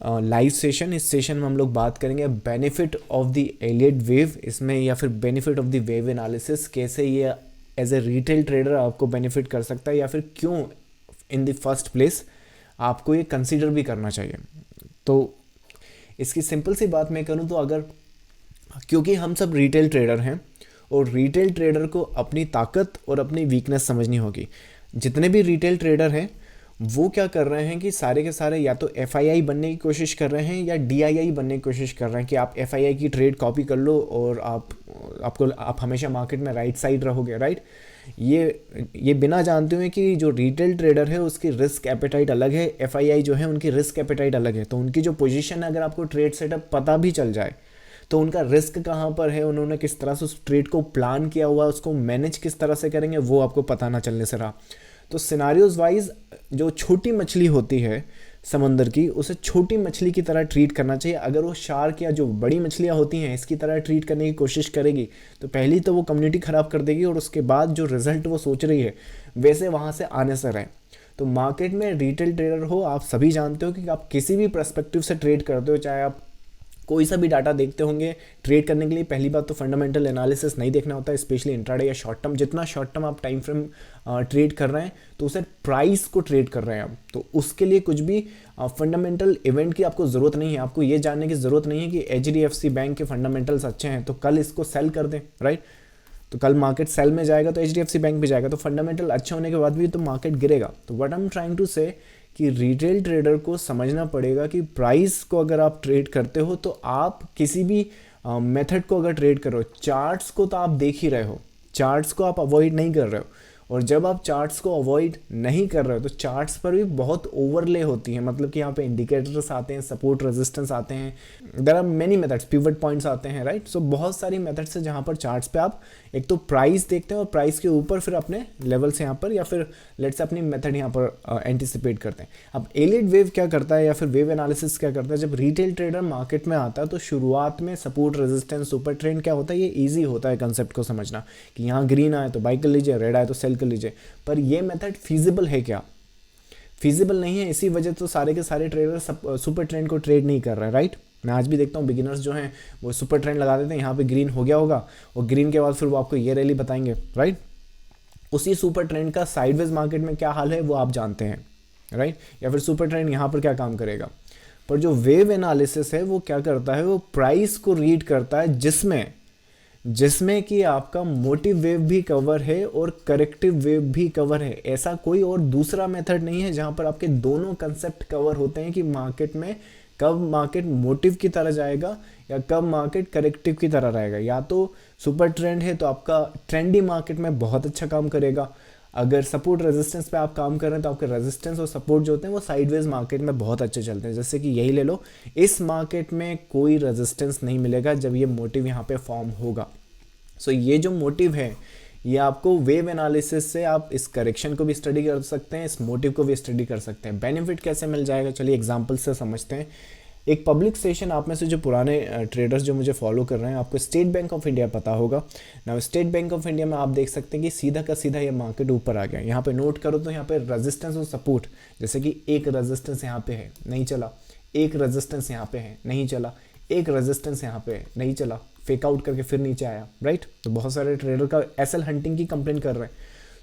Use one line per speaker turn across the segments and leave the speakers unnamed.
Live session. इस session में हम लोग बात करेंगे benefit of the Elliott wave इसमें, या फिर benefit of the wave analysis, कैसे ये एज ए रिटेल ट्रेडर आपको बेनिफिट कर सकता है, या फिर क्यों इन द फर्स्ट प्लेस आपको ये कंसीडर भी करना चाहिए। तो इसकी सिंपल सी बात मैं करूँ तो अगर, क्योंकि हम सब रिटेल ट्रेडर हैं और रिटेल ट्रेडर को अपनी ताकत और अपनी वीकनेस समझनी होगी। जितने भी रिटेल ट्रेडर हैं वो क्या कर रहे हैं कि सारे के सारे या तो FII बनने की कोशिश कर रहे हैं या DII बनने की कोशिश कर रहे हैं कि आप FII की ट्रेड कॉपी कर लो और आप हमेशा मार्केट में राइट साइड रहोगे, राइट। ये बिना जानते हुए कि जो रिटेल ट्रेडर है उसकी रिस्क एपेटाइट अलग है, FII जो है उनकी रिस्क एपेटाइट अलग है। तो उनकी जो पोजीशन है, अगर आपको ट्रेड सेटअप पता भी चल जाए तो उनका रिस्क कहाँ पर है, उन्होंने किस तरह से उस ट्रेड को प्लान किया हुआ, उसको मैनेज किस तरह से करेंगे, वो आपको पता ना चलने से रहा। तो सिनारियोज वाइज जो छोटी मछली होती है समंदर की, उसे छोटी मछली की तरह ट्रीट करना चाहिए। अगर वो शार्क या जो बड़ी मछलियाँ होती हैं इसकी तरह ट्रीट करने की कोशिश करेगी तो पहली तो वो कम्युनिटी ख़राब कर देगी, और उसके बाद जो रिजल्ट वो सोच रही है वैसे वहाँ से आने से रहे। तो मार्केट में रिटेल ट्रेडर हो, आप सभी जानते हो कि आप किसी भी पर्सपेक्टिव से ट्रेड करते हो, चाहे आप कोई सा भी डाटा देखते होंगे ट्रेड करने के लिए, पहली बात तो फंडामेंटल एनालिसिस नहीं देखना होता है, स्पेशली इंट्राडे या शॉर्ट टर्म। जितना शॉर्ट टर्म आप टाइम फ्रेम ट्रेड कर रहे हैं तो उसे प्राइस को ट्रेड कर रहे हैं आप, तो उसके लिए कुछ भी फंडामेंटल इवेंट की आपको ज़रूरत नहीं है। आपको ये जानने की ज़रूरत नहीं है कि HDFC बैंक के फंडामेंटल्स अच्छे हैं तो कल इसको सेल कर दें, राइट। तो कल मार्केट सेल में जाएगा तो HDFC बैंक भी जाएगा, तो फंडामेंटल अच्छे होने के बाद भी तो मार्केट गिरेगा। तो what I am trying to say कि रिटेल ट्रेडर को समझना पड़ेगा कि प्राइस को अगर आप ट्रेड करते हो तो आप किसी भी मेथड को अगर ट्रेड कर रहे हो, चार्ट्स को तो आप देख ही रहे हो, चार्ट्स को आप अवॉइड नहीं कर रहे हो। और जब आप चार्ट्स को अवॉइड नहीं कर रहे हो तो चार्ट्स पर भी बहुत ओवरले होती है, मतलब कि यहाँ पे इंडिकेटर्स आते हैं, सपोर्ट रेजिस्टेंस आते हैं, there are many methods, pivot points आते हैं, राइट। सो बहुत सारी मेथड्स है जहाँ पर चार्ट्स पे आप एक तो प्राइस देखते हैं और प्राइस के ऊपर फिर अपने लेवल्स यहाँ पर, या फिर लेट्स से अपनी मेथड यहाँ पर एंटिसिपेट करते हैं। अब एलियट वेव क्या करता है या फिर वेव एनालिसिस क्या करता है, जब रिटेल ट्रेडर मार्केट में आता है तो शुरुआत में सपोर्ट रेजिस्टेंस सुपर ट्रेंड क्या होता है, ये ईजी होता है कंसेप्ट को समझना कि यहाँ ग्रीन आए तो बाई कर लीजिए, रेड आए तो सेल कर लीजिए। पर ये मेथड फीजिबल है क्या? फीजिबल नहीं है, इसी वजह तो सारे के सारे ट्रेडर सुपर ट्रेंड को ट्रेड नहीं कर रहे हैं, राइट। मैं आज भी देखता हूँ बिगिनर्स जो हैं वो सुपर ट्रेंड लगा देते हैं, यहाँ पे ग्रीन हो गया होगा और ग्रीन के बाद फिर वो आपको ये रैली बताएंगे, राइट। उसी सुपर ट्रेंड का साइडवेज मार्केट में क्या हाल है वो आप जानते हैं, राइट। या फिर सुपर ट्रेंड यहाँ पर क्या काम करेगा। पर जो वेव एनालिसिस है वो क्या करता है, वो प्राइस को रीड करता है जिसमें कि आपका मोटिव वेव भी कवर है और करेक्टिव वेव भी कवर है। ऐसा कोई और दूसरा मेथड नहीं है जहां पर आपके दोनों कंसेप्ट कवर होते हैं कि मार्केट में कब मार्केट मोटिव की तरह जाएगा या कब मार्केट करेक्टिव की तरह रहेगा। या तो सुपर ट्रेंड है तो आपका ट्रेंडी मार्केट में बहुत अच्छा काम करेगा, अगर सपोर्ट रेजिस्टेंस पे आप काम कर रहे हैं तो आपके रेजिस्टेंस और सपोर्ट जो होते हैं वो साइडवेज मार्केट में बहुत अच्छे चलते हैं। जैसे कि यही ले लो, इस मार्केट में कोई रेजिस्टेंस नहीं मिलेगा जब ये मोटिव यहाँ पे फॉर्म होगा। सो ये जो मोटिव है ये आपको वेव एनालिसिस से आप इस करेक्शन को भी स्टडी कर सकते हैं, इस मोटिव को भी स्टडी कर सकते हैं। बेनिफिट कैसे मिल जाएगा, चलिए एग्जाम्पल से समझते हैं। एक पब्लिक सेशन, आप में से जो पुराने ट्रेडर्स जो मुझे फॉलो कर रहे हैं, आपको स्टेट बैंक ऑफ इंडिया पता होगा ना। स्टेट बैंक ऑफ इंडिया में आप देख सकते हैं कि सीधा का सीधा ये मार्केट ऊपर आ गया। यहाँ पे नोट करो तो यहाँ पे रेजिस्टेंस और सपोर्ट, जैसे कि एक रेजिस्टेंस यहाँ पे है नहीं चला, एक रेजिस्टेंस यहाँ पे है नहीं चला, एक रेजिस्टेंस यहाँ पे है नहीं चला, फेक आउट करके फिर नीचे आया, राइट। तो बहुत सारे ट्रेडर का एसएल हंटिंग की कंप्लेन कर रहे हैं।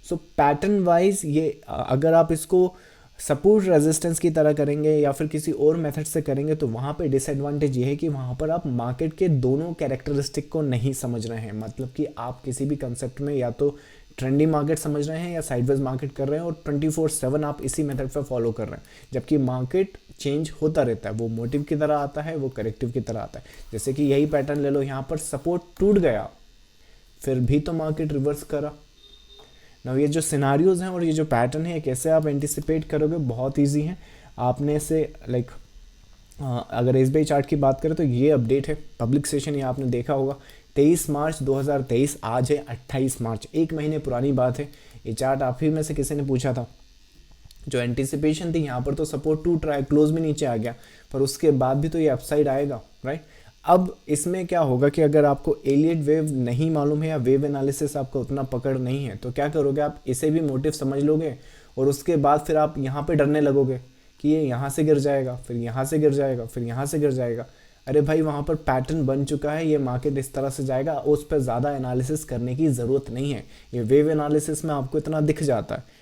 सो पैटर्न वाइज ये अगर आप इसको सपोर्ट रेजिस्टेंस की तरह करेंगे या फिर किसी और मेथड से करेंगे तो वहाँ पे डिसएडवांटेज ये है कि वहाँ पर आप मार्केट के दोनों कैरेक्टरिस्टिक को नहीं समझ रहे हैं। मतलब कि आप किसी भी कंसेप्ट में या तो ट्रेंडी मार्केट समझ रहे हैं या साइडवेज मार्केट कर रहे हैं और 24/7 आप इसी मेथड पर फॉलो कर रहे हैं, जबकि मार्केट चेंज होता रहता है। वो मोटिव की तरह आता है, वो करेक्टिव की तरह आता है। जैसे कि यही पैटर्न ले लो, यहाँ पर सपोर्ट टूट गया फिर भी तो मार्केट रिवर्स करा ना। ये जो सिनारियोज हैं और ये जो पैटर्न है कैसे आप एंटिसिपेट करोगे, बहुत ईजी है। आपने से लाइक अगर SBI चार्ट की बात करें तो ये अपडेट है, पब्लिक सेशन ये आपने देखा होगा 23 मार्च 2023, आज है 28 मार्च, एक महीने पुरानी बात है। ये चार्ट आप ही में से किसी ने पूछा था। जो एंटिसिपेशन थी यहाँ पर तो सपोर्ट टूट रहा है, क्लोज भी नीचे आ गया, पर उसके बाद भी तो ये अपसाइड आएगा, राइट। अब इसमें क्या होगा कि अगर आपको एलियट वेव नहीं मालूम है या वेव एनालिसिस आपको उतना पकड़ नहीं है तो क्या करोगे, आप इसे भी मोटिव समझ लोगे और उसके बाद फिर आप यहाँ पे डरने लगोगे कि ये यहाँ से गिर जाएगा, फिर यहाँ से गिर जाएगा, फिर यहाँ से गिर जाएगा। अरे भाई वहाँ पर पैटर्न बन चुका है, ये मार्केट इस तरह से जाएगा, उस पर ज़्यादा एनालिसिस करने की ज़रूरत नहीं है। ये वेव एनालिसिस में आपको इतना दिख जाता है।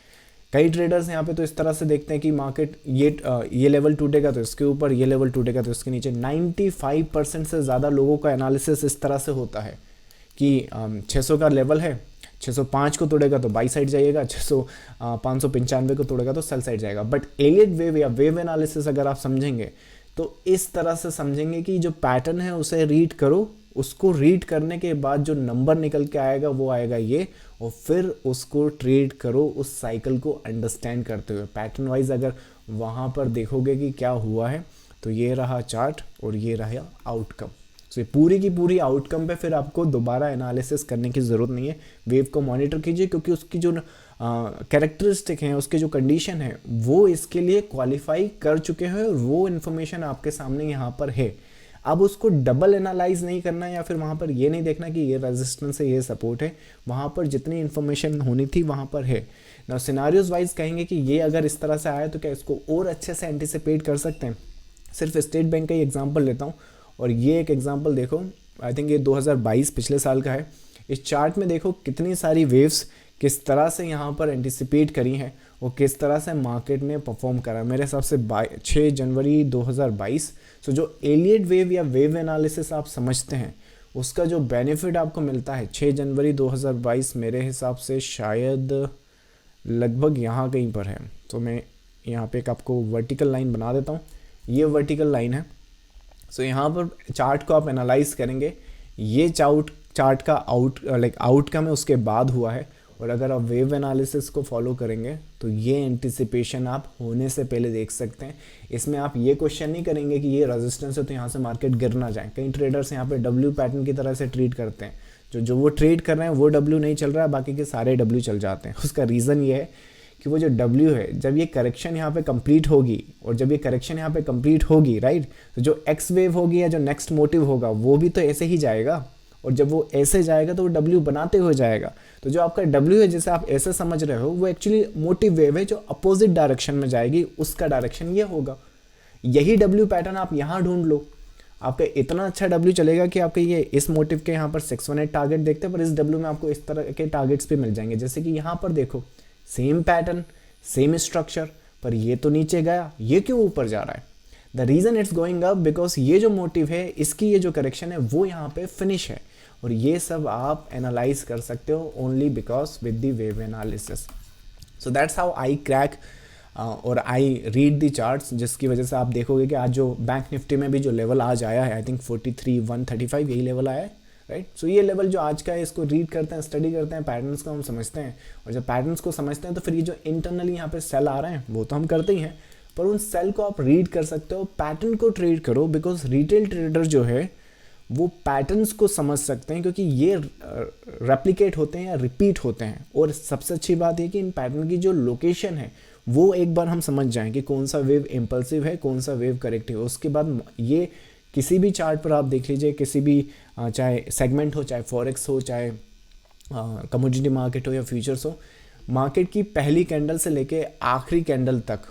कई ट्रेडर्स यहाँ पे तो इस तरह से देखते हैं कि मार्केट ये लेवल टूटेगा तो इसके ऊपर, ये लेवल टूटेगा तो इसके नीचे। 95% से ज़्यादा लोगों का एनालिसिस इस तरह से होता है कि 600 का लेवल है, 605 को तोड़ेगा तो बाई साइड जाइएगा, 595 को तोड़ेगा तो सेल साइड जाएगा। बट एलियट वेव या वेव एनालिसिस अगर आप समझेंगे तो इस तरह से समझेंगे कि जो पैटर्न है उसे रीड करो, उसको रीड करने के बाद जो नंबर निकल के आएगा वो आएगा ये, और फिर उसको ट्रेड करो उस साइकिल को अंडरस्टैंड करते हुए। पैटर्न वाइज अगर वहाँ पर देखोगे कि क्या हुआ है, तो ये रहा चार्ट और ये रहा आउटकम। तो ये पूरी की पूरी आउटकम पे फिर आपको दोबारा एनालिसिस करने की ज़रूरत नहीं है। वेव को मॉनिटर कीजिए क्योंकि उसकी जो कैरेक्टरिस्टिक हैं, उसके जो कंडीशन है वो इसके लिए क्वालिफाई कर चुके हैं और वो इन्फॉर्मेशन आपके सामने यहाँ पर है। अब उसको डबल एनालाइज नहीं करना, या फिर वहाँ पर ये नहीं देखना कि ये रेजिस्टेंस है, ये सपोर्ट है। वहाँ पर जितनी इन्फॉर्मेशन होनी थी वहाँ पर है ना। सिनारियोज वाइज कहेंगे कि ये अगर इस तरह से आया तो क्या इसको और अच्छे से एंटिसिपेट कर सकते हैं। सिर्फ स्टेट बैंक का ही एग्जाम्पल लेता हूँ, और ये एक एग्जाम्पल देखो, आई थिंक ये 2022 पिछले साल का है। इस चार्ट में देखो कितनी सारी वेव्स किस तरह से यहाँ पर एंटिसिपेट करी हैं और किस तरह से मार्केट ने परफॉर्म करा। मेरे हिसाब से 6 जनवरी 2022। सो जो एलियट वेव या वेव एनालिसिस आप समझते हैं उसका जो बेनिफिट आपको मिलता है 6 जनवरी 2022 मेरे हिसाब से शायद लगभग यहाँ कहीं पर है। तो मैं यहाँ पे एक आपको वर्टिकल लाइन बना देता हूँ, ये वर्टिकल लाइन है। सो यहाँ पर चार्ट को आप एनालाइज करेंगे, ये चार्ट का आउटकम है उसके बाद हुआ है। और अगर आप वेव एनालिसिस को फॉलो करेंगे तो ये एंटिसिपेशन आप होने से पहले देख सकते हैं। इसमें आप ये क्वेश्चन नहीं करेंगे कि ये रेजिस्टेंस है तो यहाँ से मार्केट गिर ना जाए। कई ट्रेडर्स यहाँ पे डब्ल्यू पैटर्न की तरह से ट्रीट करते हैं, जो वो ट्रेड कर रहे हैं वो डब्ल्यू नहीं चल रहा है, बाकी के सारे डब्ल्यू चल जाते हैं। उसका रीज़न ये है कि वो जो डब्ल्यू है, जब ये करेक्शन यहाँ पे कंप्लीट होगी, और जब ये करेक्शन यहाँ पे कंप्लीट होगी राइट, तो जो एक्स वेव होगी या जो नेक्स्ट मोटिव होगा वो भी तो ऐसे ही जाएगा, और जब वो ऐसे जाएगा तो वो डब्ल्यू बनाते हुए जाएगा। तो जो आपका डब्ल्यू है जिसे आप ऐसे समझ रहे हो वो एक्चुअली मोटिव वेव है जो अपोजिट डायरेक्शन में जाएगी, उसका डायरेक्शन ये होगा। यही डब्ल्यू पैटर्न आप यहाँ ढूंढ लो, आपका इतना अच्छा डब्ल्यू चलेगा कि आपके ये इस मोटिव के यहाँ पर 618 टारगेट देखते हैं, पर इस डब्ल्यू में आपको इस तरह के टारगेट्स भी मिल जाएंगे। जैसे कि यहाँ पर देखो सेम पैटर्न सेम स्ट्रक्चर, पर ये तो नीचे गया, ये क्यों ऊपर जा रहा है? The reason it's going up because ये जो मोटिव है इसकी ये जो करेक्शन है वो यहाँ पे फिनिश है। और ये सब आप एनालाइज कर सकते हो only because with the wave analysis. So that's how I crack और आई रीड द चार्ट्स, जिसकी वजह से आप देखोगे कि आज जो बैंक निफ्टी में भी जो लेवल आज आया है, आई थिंक 43,135 यही लेवल आया है राइट। सो ये लेवल जो आज का है इसको रीड करते हैं, स्टडी करते हैं, पैटर्न्स को हम समझते हैं, और जब पैटर्न्स को समझते हैं तो फिर ये जो इंटरनली यहाँ पे सेल आ रहे हैं वो तो हम करते ही हैं, पर उन सेल को आप रीड कर सकते हो, पैटर्न को ट्रेड करो। बिकॉज रिटेल ट्रेडर जो है वो पैटर्न्स को समझ सकते हैं क्योंकि ये रेप्लिकेट होते हैं या रिपीट होते हैं। और सबसे अच्छी बात है कि इन पैटर्न की जो लोकेशन है वो एक बार हम समझ जाएं कि कौन सा वेव इम्पल्सिव है, कौन सा वेव करेक्टिव है। उसके बाद ये किसी भी चार्ट पर आप देख लीजिए, किसी भी चाहे सेगमेंट हो, चाहे फॉरेक्स हो, चाहे कमोडिटी मार्केट हो या फ्यूचर्स हो, मार्केट की पहली कैंडल से लेके आखिरी कैंडल तक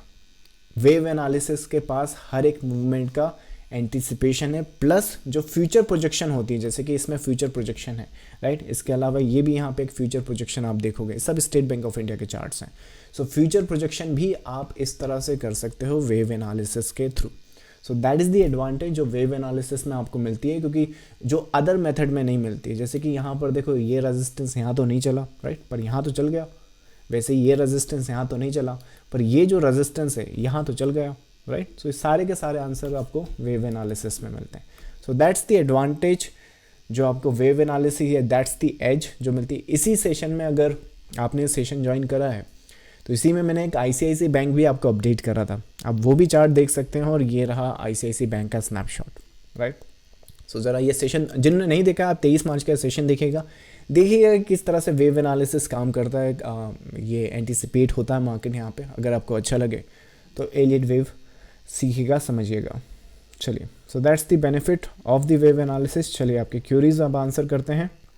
वेव एनालिसिस के पास हर एक मूवमेंट का एंटिसिपेशन है, प्लस जो फ्यूचर प्रोजेक्शन होती है, जैसे कि इसमें फ्यूचर प्रोजेक्शन है राइट। इसके अलावा ये भी यहाँ पे एक फ्यूचर प्रोजेक्शन आप देखोगे, सब स्टेट बैंक ऑफ इंडिया के चार्ट्स हैं। सो फ्यूचर प्रोजेक्शन भी आप इस तरह से कर सकते हो वेव एनालिसिस के through. So that is the advantage जो वेव एनालिसिस में आपको मिलती है, क्योंकि जो अदर मेथड में नहीं मिलती है। जैसे कि यहाँ पर देखो ये रेजिस्टेंस यहाँ तो नहीं चला राइट, पर यहाँ तो चल गया। वैसे ये रेजिस्टेंस यहाँ तो नहीं चला, पर ये जो रेजिस्टेंस है यहाँ तो चल गया राइट। सो सारे के सारे आंसर आपको वेव एनालिसिस में मिलते हैं। सो दैट्स द एडवांटेज जो आपको वेव एनालिसिस है, दैट्स द एज जो मिलती है। इसी सेशन में अगर आपने सेशन ज्वाइन करा है तो इसी में मैंने एक ICICI बैंक भी आपको अपडेट करा था, आप वो भी चार्ट देख सकते हैं। और ये रहा ICICI बैंक का स्नैपशॉट राइट। सो ज़रा ये सेशन जिन्होंने नहीं देखा, आप 23 मार्च का सेशन देखिएगा किस तरह से वेव एनालिसिस काम करता है, ये एंटिसिपेट होता है मार्केट यहाँ पे। अगर आपको अच्छा लगे तो एलियट वेव सीखिएगा, समझिएगा। चलिए, so that's the benefit of the wave analysis. चलिए आपके क्यूरीज अब आंसर करते हैं।